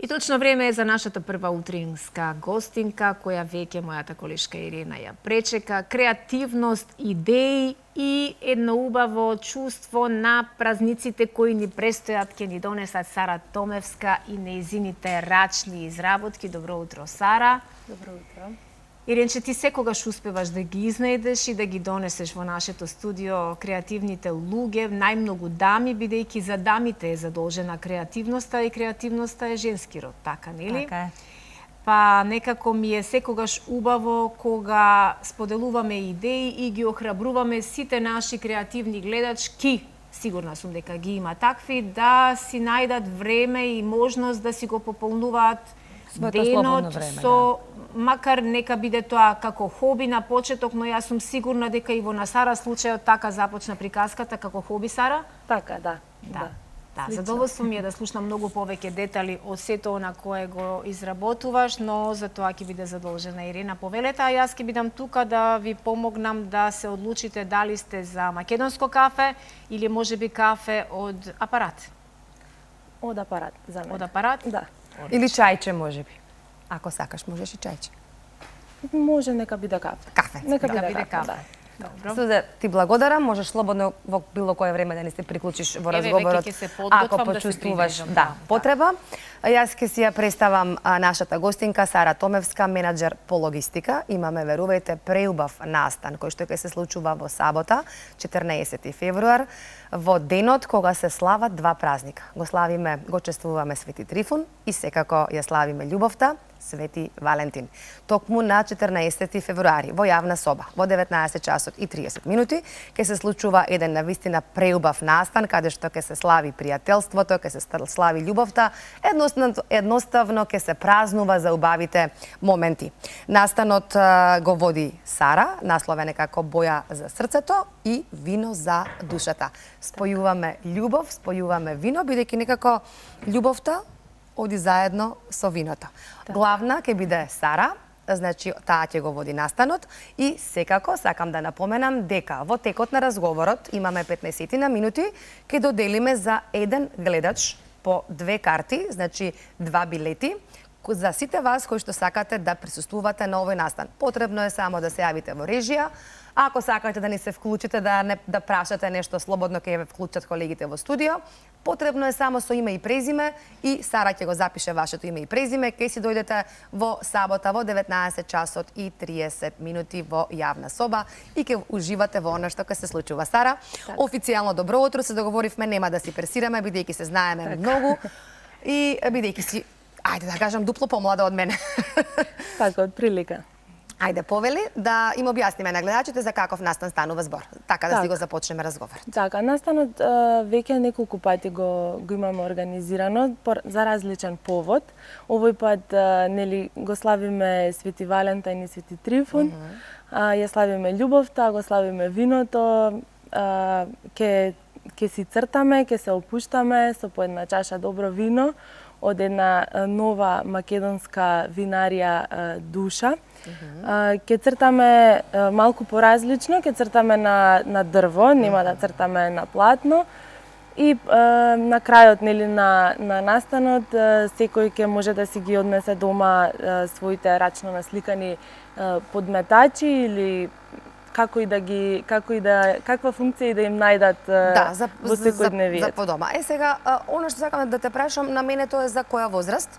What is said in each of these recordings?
И точно време е за нашата прва утринска гостинка, која веќе мојата колешка Ирена ја пречека. Креативност, идеи и едно убаво чувство на празниците кои ни престојат ќе ни донесат Сара Томевска и нејзините рачни изработки. Добро утро, Сара. Добро утро. Иренче, ти секогаш успеваш да ги изнајдеш и да ги донесеш во нашето студио креативните луѓе, најмногу дами, бидејќи за дамите е задолжена креативноста и креативноста е женски род, така нели? Така е. Па некако ми е секогаш убаво кога споделуваме идеи и ги охрабруваме сите наши креативни гледачки, сигурна сум дека ги има такви, да си најдат време и можност да си го пополнуваат денот со макар нека биде тоа како хоби на почеток, но јас сум сигурна дека и во на Сара случајот така започна приказката како хоби, Сара? Така, да. Да, задоволство ми е да слушнам многу повеќе детали од сето она кое го изработуваш, но за тоа ќе биде задолжена Ирена Повелета, а јас ќе бидам тука да ви помогнам да се одлучите дали сте за македонско кафе или можеби кафе од апарат. Од апарат за мене. Од апарат? Да. Или чајче можеби. Ако сакаш, можеш и чајче. Може нека биде кафе. Кафе. Нека Нека биде биде кафе. кафе. Да. Добро. Сузе, ти благодарам, можеш слободно во било кое време да не се приклучиш во разговорот. веќе ќе се подготвам ако да се почувствуваш придружам, потреба. Јас ќе си ја представам нашата гостинка Сара Томевска, менаџер по логистика. Имаме, верувајте, преубав настан кој што ќе се случува во сабота, 14 февруар, во денот кога се слават два празника. Го славиме, го чествуваме Свети Трифун и секако ја славиме љубовта, Свети Валентин. Токму на 14 февруари во јавна соба во 19 часот и 30 минути ќе се случува еден навистина преубав настан каде што ќе се слави пријателството, ќе се слави љубовта, едноставно ќе се празнува за убавите моменти. Настанот го води Сара, насловен е како Боја за срцето и Вино за душата. Спојуваме љубов, спојуваме вино, бидејќи некако љубовта оди заедно со виното. Главна ќе биде Сара, значи таа ќе го води настанот и секако сакам да напоменам дека во текот на разговорот имаме 15 на минути ќе доделиме за еден гледач по 2 карти, значи 2 билети за сите вас кои што сакате да присуствувате на овој настан. Потребно е само да се јавите во режија. Ако сакате да ни се вклучите, да прашате нешто слободно, ќе ве вклучат колегите во студио. Потребно е само со име и презиме и Сара ќе го запише вашето име и презиме. Ќе си дојдете во сабота во 19 часот и 30 минути во јавна соба и ќе уживате во она што ќе се случува. Сара, официјално добро утро, се договоривме, нема да си персираме, бидејќи се знаеме многу и бидејќи си, ајде да кажам, дупло помлада од мене. Така, од прилика. Ајде, повели, да им објасниме на гледачите за каков настан станува збор. Така да си го започнеме разговорот. Така, настанот веќе неколку пати го имаме организирано за различен повод. Овој пат нели го славиме Свети Валентин и Свети Трифун. Ја славиме љубовта, го славиме виното, ќе си цртаме, ќе се опуштаме со по една чаша добро вино од една нова македонска винарија Душа. Ќе цртаме малку поразлично, ќе цртаме на дрво, нема да цртаме на платно. И на крајот нели на настанот секој ќе може да си ги однесе дома своите рачно насликани подметачи или каква функција и да им најдат во секојдневието. За по дома. Сега, она што сакам да те прашам, на мене тоа е за која возраст?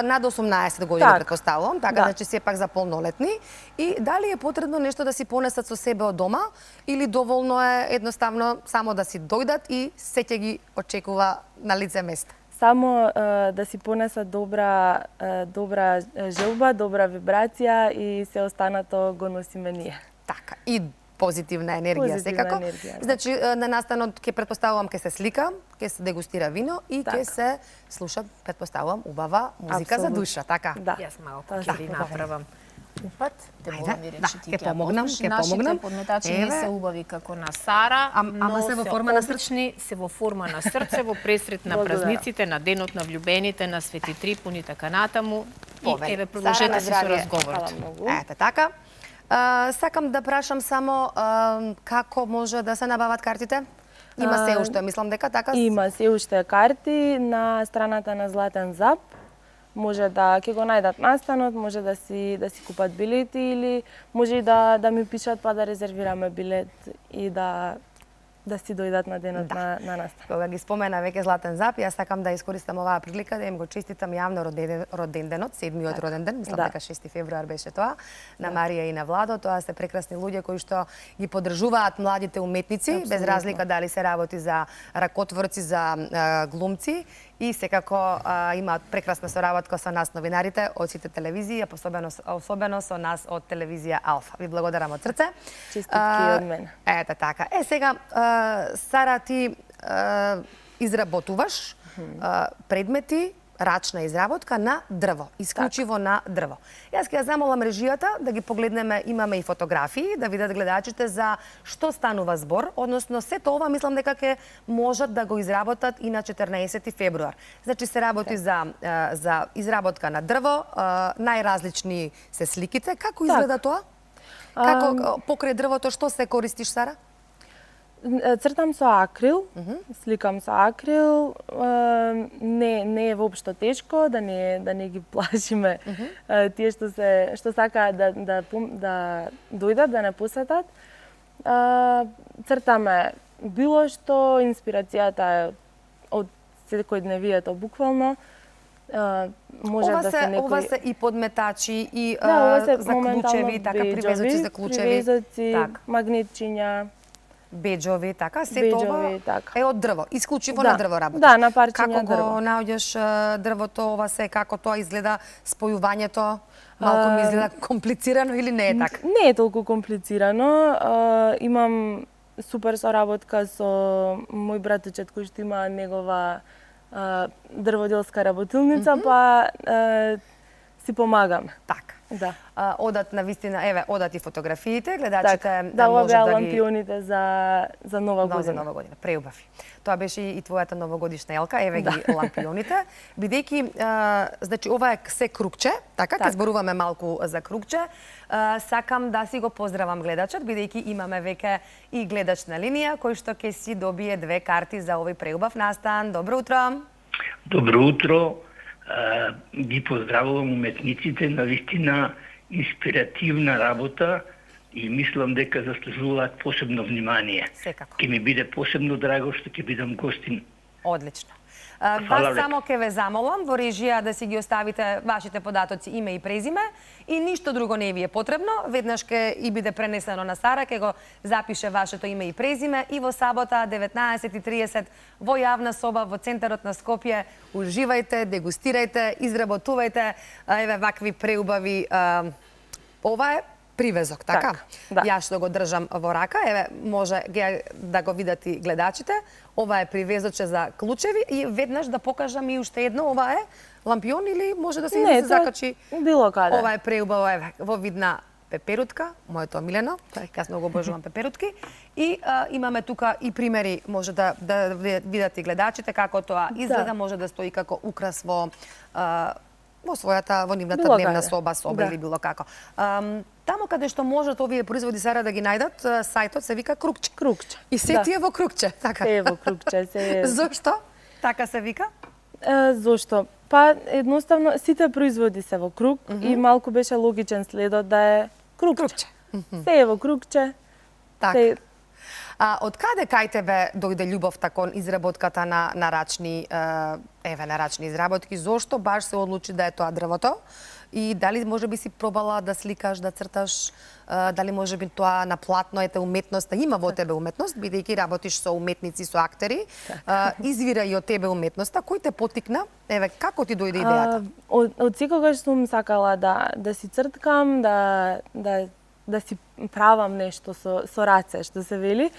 Над 18 години, претпоставувам, така, значи сепак за полнолетни. И дали е потребно нешто да си понесат со себе од дома или доволно е едноставно само да си дојдат и се ќе ги очекува на лице место? Само да си понесат добра желба, добра вибрација и се останато го носиме ние. Така, и позитивна енергија секако. Значи, на настанот ќе претпоставувам ќе се слика, ќе се дегустира вино и ќе се слуша, претпоставувам, убава музика за душа, така? Да. Јас малку ќе ви направам упат. Те молам ви речи ти ќе помогнам. Нашите подметачи не се убави како на Сара, ама се во форма на срце. Се во форма на срце, во пресрет на празниците, на денот на влюбените, на Свети Трифун и така натаму. И еве продолжете се со разговорот. Ете така. Сакам да прашам само како може да се набават картите? Има се уште, мислам дека така? Има се уште карти на страната на Златен Зап. може да ќе го најдат настанот, може да си купат билети или може и да ми пишат па да резервираме билет и да си дојдат на денот на настан. Кога ги спомена веќе Златен Зап, јас сакам да искористам оваа прилика да им го честитам јавно роден денот, 7-миот роден ден, мислам дека 6 февруар беше тоа, на Марија и на Владо. Тоа се прекрасни луѓе кои што ги поддржуваат младите уметници, без разлика дали се работи за ракотворци, за глумци, и секако имаат прекрасна соработка со нас новинарите од сите телевизии, особено со нас од телевизија Алфа. Ви благодарам од срце. Честитки од мене. Ете така. Сега, Сара, ти изработуваш предмети, рачна изработка на дрво, исклучиво на дрво. Јас ќе ја замолам режијата да ги погледнеме, имаме и фотографии, да видат гледачите за што станува збор, односно сето ова мислам дека ќе можат да го изработат и на 14 февруар. Значи се работи за изработка на дрво, најразлични се сликите. Како изгледа тоа? Како покрај дрвото што се користиш, Сара? Цртам со акрил, сликам со акрил, не е воопшто тешко, да не ги плашиме тие што сакаат да дојдат, да не посетат. Цртаме било што, инспирацијата е од секојдневието буквално. Може ова да се некои... Ова се и подметачи, и за клучеви, така привезоци за клучеви, магнетчиња, беџови, така, сето ова е од дрво, исклучиво на дрво работиш. Да, на парчиња дрво. Како го наоѓаш дрвото, ова се, како тоа изгледа спојувањето? Малку ми изгледа комплицирано или не е така? Не е толку комплицирано. Имам супер соработка со мој братучет кој што има негова дрводелска работилница, па си помагаме. Така. Да. Одат на вистина, еве, одат и фотографиите, гледачите да може да ги... лампионите за нова година. За нова година, преубави. Тоа беше и твојата новогодишна елка, еве ги лампионите. Бидејќи, значи, ова е се кругче, така, ќе зборуваме малку за кругче. Сакам да си го поздравам гледачот, бидејќи имаме веќе и гледач на линија, кој што ќе си добие 2 карти за овој преубав настан. Добро утро! Добро утро! Ги поздравувам уметниците, на вистина инспиративна работа и мислам дека заслужуваат посебно внимание. Секако. Ке ми биде посебно драго што ќе бидам гостин. Одлично. Вас само ке ве замолам во режија да си ги оставите вашите податоци, име и презиме, и ништо друго не ви е потребно. Веднаш ке и биде пренесено на Сара, ке го запише вашето име и презиме, и во сабота 19:30 во јавна соба во центарот на Скопје. Уживајте, дегустирајте, изработувајте еве вакви преубави. Ова е привезок, така? Да. Јас што го држам во рака, еве, може да го видат и гледачите. Ова е привезоче за клучеви и веднаш да покажам и уште едно, ова е лампион или може да се закачи? Било каде. Ова е преубаво, еве, во видна пеперутка, моето омилено. Јас многу обожувам пеперутки. И имаме тука и примери, може да видат и гледачите како тоа изгледа, може да стои како украс во нивната дневна соба или било како. Тамо каде што можат овие производи, Сара, да ги најдат, сајтот се вика Кругче. Кругче. И се тие во Кругче, така? Се е во Кругче. Зошто така се вика? Зошто? Па, едноставно, сите производи се во круг и малку беше логичен следот да е Кругче. Се е во Кругче. Така. Од каде кај тебе дојде љубовта кон изработката на рачни изработки? Зошто баш се одлучи да е тоа дрвото? И дали може би си пробала да сликаш, да црташ, дали може би тоа на платно ете уметноста, има во тебе уметност, бидејќи работиш со уметници, со актери, извира и од тебе уметноста. Кој те потикна? Еве, како ти дојде идејата? Од секогаш сум сакала да си црткам, да си правам нешто со раце, што се вели.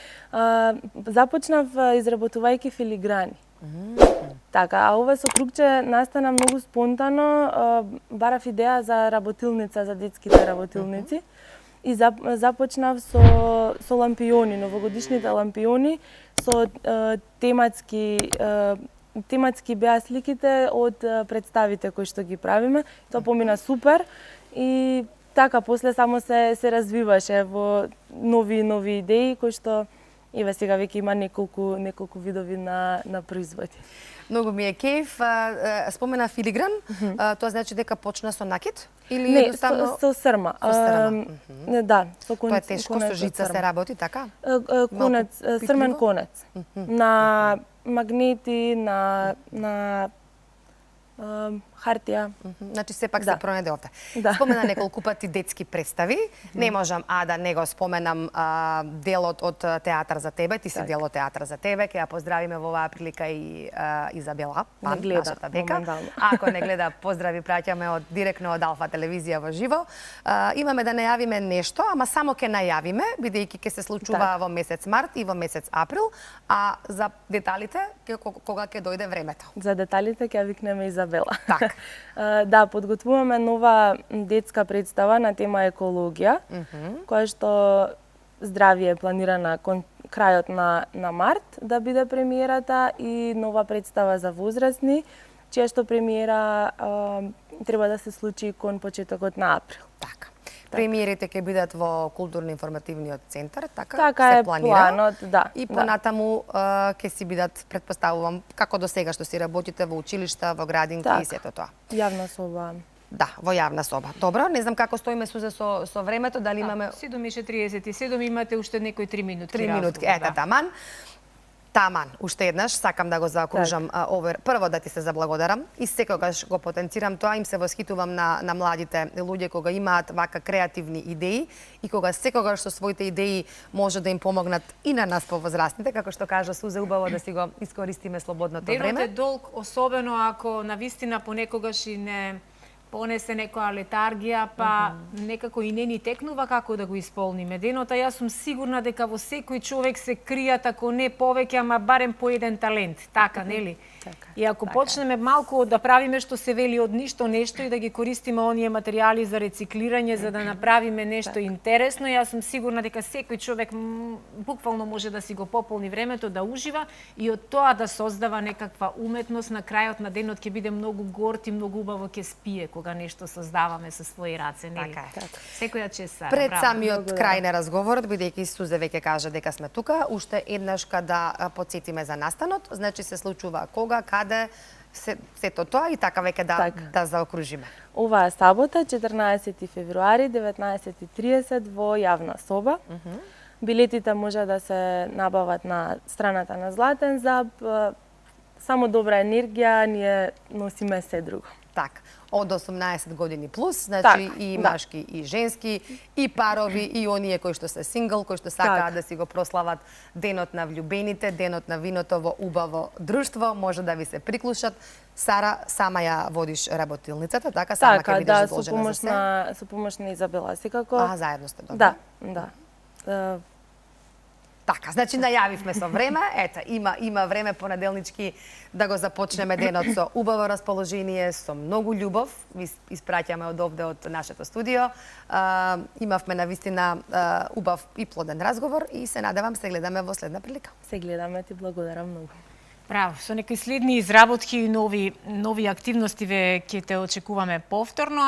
Започнав изработувајќи филиграни. Така, а ова со Кругче настана многу спонтано. Барав идеја за работилница, за детските работилници. И започнав со лампиони, новогодишните лампиони, со тематски беа сликите од представите кои што ги правиме. Тоа помина супер и така после само се развиваше во нови идеи кои што Еве сега веќе има неколку видови на производи. Многу ми е кејф. Спомена филигран, тоа значи дека почна со накид? Или Не, едноставно... со срма. Со срма. Да, со конец. Тоа е тешко, со жица се работи, така? Конец, срмен конец. На магнети, на хартија. Значи сепак се пронајде овде. Да. Спомена неколку пати детски представи. Не можам да не го споменам делот од Театар за тебе. Ти си дел од Театар за тебе. Ќе ја поздравиме во оваа прилика и Изабела Пан, нашата дека. Ако не гледа, поздрави праќаме директно од Алфа телевизија во живо. Имаме да најавиме нешто, ама само ќе најавиме, бидејќи ќе се случува во месец март и во месец април, а за деталите кога ќе дојде времето. За деталите ќе викнеме Изабела. Так. Да, подготвуваме нова детска представа на тема екологија, која што здравје е планирана кон крајот на март да биде премиерата, и нова представа за возрастни, чија што премиера треба да се случи кон почетокот на април. Така. Премиерите ќе бидат во културно-информативниот центар, така? Така се е планира. планот, да. И понатаму ќе си бидат, претпоставувам, како до сега што си работите во училишта, во градинки и сето тоа. Јавна соба. Да, во јавна соба. Добро, не знам како стоиме Сузе со времето, дали имаме 7:37, имате уште некои 3 минутки. 3 минутки. Ета, таман. Таман, уште еднаш, сакам да го заокружам овој. Прво да ти се заблагодарам и секогаш го потенцирам тоа, им се восхитувам на младите луѓе кога имаат вака креативни идеи и кога секогаш со своите идеи може да им помогнат и на нас повозрастните, како што кажа Сузе, убаво да си го искористиме слободното време. Денот е долг, особено ако навистина понекогаш и не понесе некоја летаргија, па некако и не ни текнува како да го исполниме денот, а јас сум сигурна дека во секој човек се кријат, ако не повеќе, ама барем по еден талент, така, нели? И ако почнеме малку да правиме што се вели од ништо нешто и да ги користиме оние материјали за рециклирање за да направиме нешто интересно, јас сум сигурна дека секој човек буквално може да си го пополни времето, да ужива и од тоа да создава некаква уметност, на крајот на денот ќе биде многу горд и многу убаво ќе спие кога нешто создаваме со своји раце, нели? Така е. Секоја чест, Сара. Пред браво. самиот крај на разговорот, бидејќи Сузе веќе кажа дека сме тука, уште еднаш да потсетиме за настанот, значи се случува кога, каде, сето тоа и така веќе да заокружиме. Оваа сабота, 14 февруари, 19:30 во јавна соба. Билетите може да се набават на страната на Златен Заб. Само добра енергија, ние носиме се друго. Така, од 18 години плюс, значи и машки и женски, и парови, и оние кои што се сингл, кои што сакаат да си го прослават денот на влюбените, денот на виното во убаво друштво, може да ви се приклучат. Сара, сама ја водиш работилницата, така? Сама ќе бидеш задолжена за се? Со помош на Изабела, секако. Заедно сте, добро. Да. Така, значи најавивме со време, ета, има време понеделнички да го започнеме денот со убаво расположение, со многу љубов. Ви испраќаме од овде од нашето студио. Имавме навистина убав и плоден разговор и се надевам се гледаме во следна прилика. Се гледаме, ти благодарам многу. Браво, со некои следни изработки и нови активности ќе те очекуваме повторно.